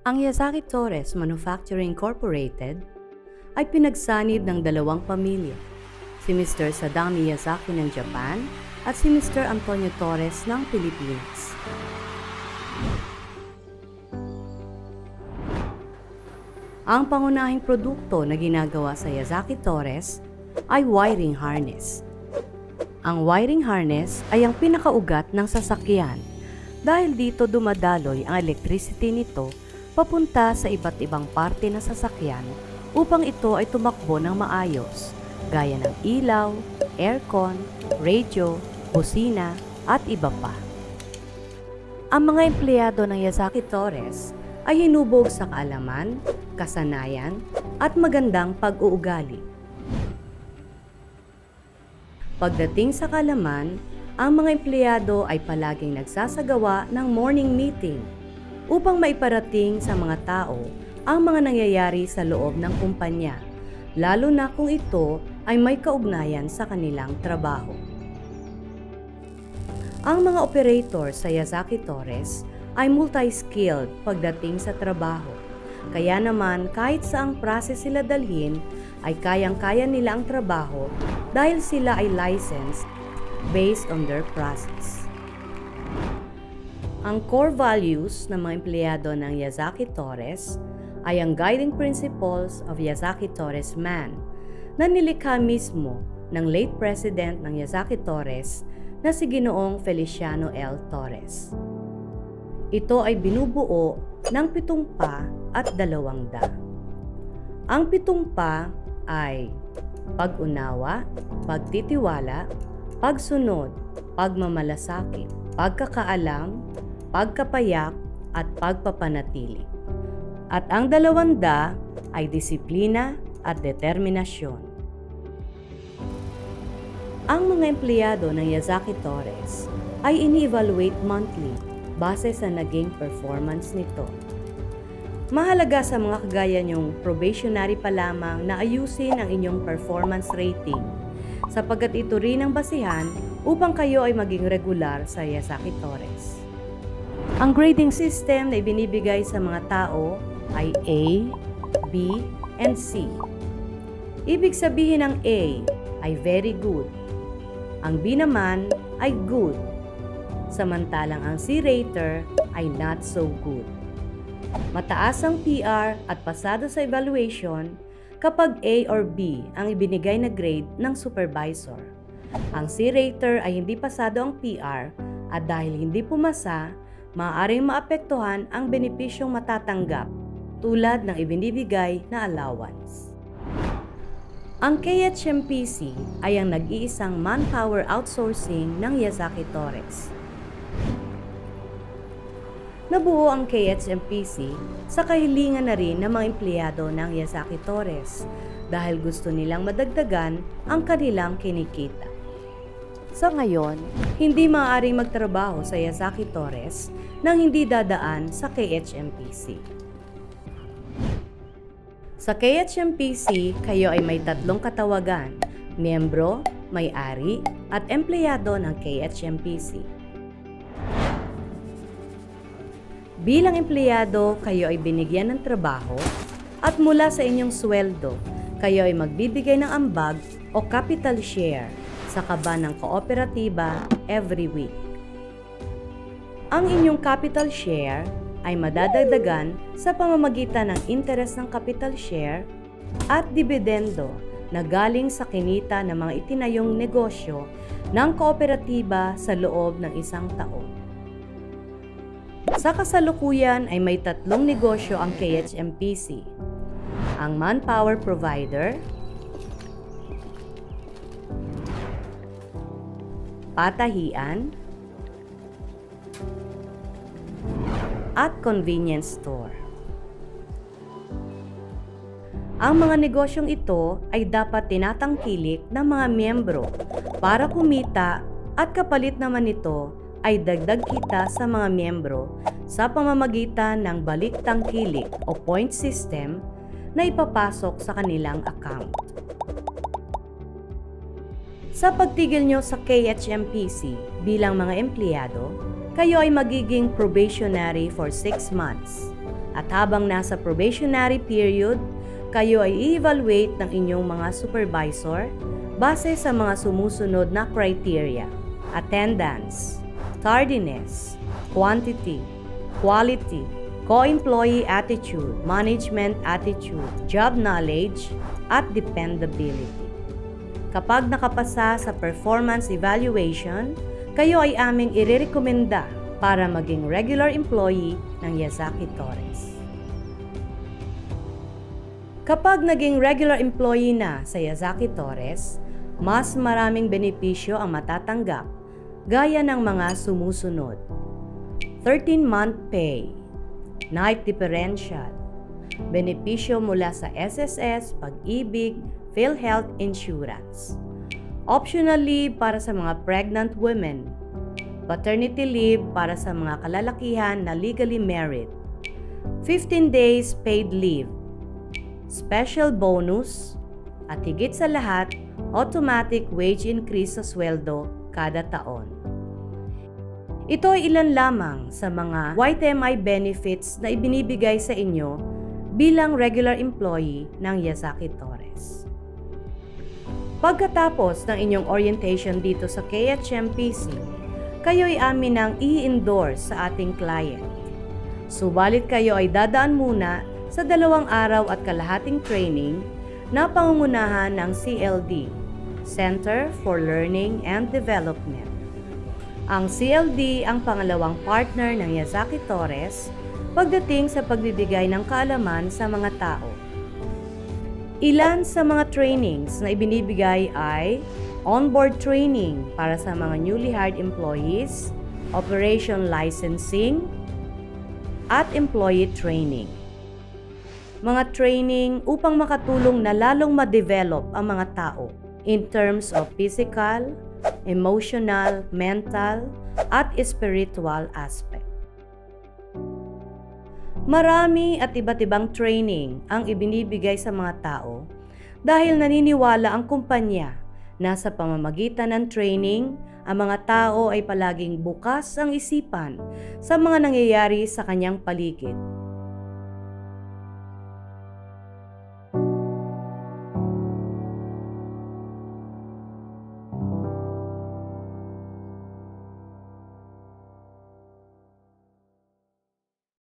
Ang Yazaki Torres Manufacturing Incorporated ay pinagsanib ng dalawang pamilya, si Mr. Sadami Yazaki ng Japan at si Mr. Antonio Torres ng Pilipinas. Ang pangunahing produkto na ginagawa sa Yazaki Torres ay wiring harness. Ang wiring harness ay ang pinakaugat ng sasakyan dahil dito dumadaloy ang electricity nito papunta sa iba't ibang parte ng sasakyan upang ito ay tumakbo ng maayos, gaya ng ilaw, aircon, radio, busina, at iba pa. Ang mga empleyado ng Yazaki Torres ay hinubog sa kaalaman, kasanayan, at magandang pag-uugali. Pagdating sa kaalaman, ang mga empleyado ay palaging nagsasagawa ng morning meeting upang maiparating sa mga tao ang mga nangyayari sa loob ng kumpanya, lalo na kung ito ay may kaugnayan sa kanilang trabaho. Ang mga operator sa Yazaki Torres ay multi-skilled pagdating sa trabaho. Kaya naman kahit saang process sila dalhin, ay kayang-kaya nila ang trabaho dahil sila ay licensed based on their process. Ang core values ng mga empleyado ng Yazaki Torres ay ang guiding principles of Yazaki Torres Man na nilikha mismo ng late president ng Yazaki Torres na si Ginoong Feliciano L. Torres. Ito ay binubuo ng 7 pa at 2 da. Ang 7 pa ay pag-unawa, pagtitiwala, pagsunod, pagmamalasakit, pagkakaalam, pagkapayak, at pagpapanatili. At ang 2 da ay disiplina at determinasyon. Ang mga empleyado ng Yazaki Torres ay ini-evaluate monthly base sa naging performance nito. Mahalaga sa mga kagaya niyong probationary pa lamang na ayusin ang inyong performance rating sapagkat ito rin ang basihan upang kayo ay maging regular sa Yazaki Torres. Ang grading system na ibinibigay sa mga tao ay A, B, and C. Ibig sabihin ng A ay very good. Ang B naman ay good. Samantalang ang C rater ay not so good. Mataas ang PR at pasado sa evaluation kapag A or B ang ibinigay na grade ng supervisor. Ang C rater ay hindi pasado ang PR at dahil hindi pumasa, maaaring maapektuhan ang benepisyong matatanggap tulad ng ibinibigay na allowance. Ang KHMPC ay ang nag-iisang manpower outsourcing ng Yazaki Torres. Nabuo ang KHMPC sa kahilingan na rin ng mga empleyado ng Yazaki Torres dahil gusto nilang madagdagan ang kanilang kinikita. Sa ngayon, hindi maaaring magtrabaho sa Yazaki Torres nang hindi dadaan sa KHMPC. Sa KHMPC, kayo ay may 3 katawagan, miyembro, may-ari, at empleyado ng KHMPC. Bilang empleyado, kayo ay binigyan ng trabaho at mula sa inyong sweldo, kayo ay magbibigay ng ambag o capital share sa kaba ng kooperatiba every week. Ang inyong capital share ay madadagdagan sa pamamagitan ng interest ng capital share at dividendo na galing sa kinita ng mga itinayong negosyo ng kooperatiba sa loob ng 1 taon. Sa kasalukuyan ay may 3 negosyo ang KHMPC. Ang manpower provider, patahian, at convenience store. Ang mga negosyong ito ay dapat tinatangkilik ng mga miyembro para kumita at kapalit naman nito ay dagdag kita sa mga miyembro sa pamamagitan ng balik-tangkilik o point system na ipapasok sa kanilang account. Sa pagtigil nyo sa KHMPC bilang mga empleyado, kayo ay magiging probationary for 6 months. At habang nasa probationary period, kayo ay i-evaluate ng inyong mga supervisor base sa mga sumusunod na criteria: attendance, tardiness, quantity, quality, co-employee attitude, management attitude, job knowledge, at dependability. Kapag nakapasa sa performance evaluation, kayo ay aming irerekomenda para maging regular employee ng Yazaki Torres. Kapag naging regular employee na sa Yazaki Torres, mas maraming benepisyo ang matatanggap gaya ng mga sumusunod: 13-month pay, night differential, benepisyo mula sa SSS, Pag-ibig, PhilHealth Insurance, optional leave para sa mga pregnant women, paternity leave para sa mga kalalakihan na legally married, 15 days paid leave, special bonus, at higit sa lahat, automatic wage increase sa sweldo kada taon. Ito ay ilan lamang sa mga YTMI benefits na ibinibigay sa inyo bilang regular employee ng Yazaki Torres. Pagkatapos ng inyong orientation dito sa KHMPC, kayo ay amin ang i-endorse sa ating client. Subalit kayo ay dadaan muna sa 2 araw at kalahating training na pangungunahan ng CLD, Center for Learning and Development. Ang CLD ang pangalawang partner ng Yazaki Torres pagdating sa pagbibigay ng kaalaman sa mga tao. Ilan sa mga trainings na ibinibigay ay onboard training para sa mga newly hired employees, operation licensing, at employee training. Mga training upang makatulong na lalong ma-develop ang mga tao in terms of physical, emotional, mental, at spiritual aspect. Marami at iba't ibang training ang ibinibigay sa mga tao dahil naniniwala ang kumpanya na sa pamamagitan ng training, ang mga tao ay palaging bukas ang isipan sa mga nangyayari sa kanyang paligid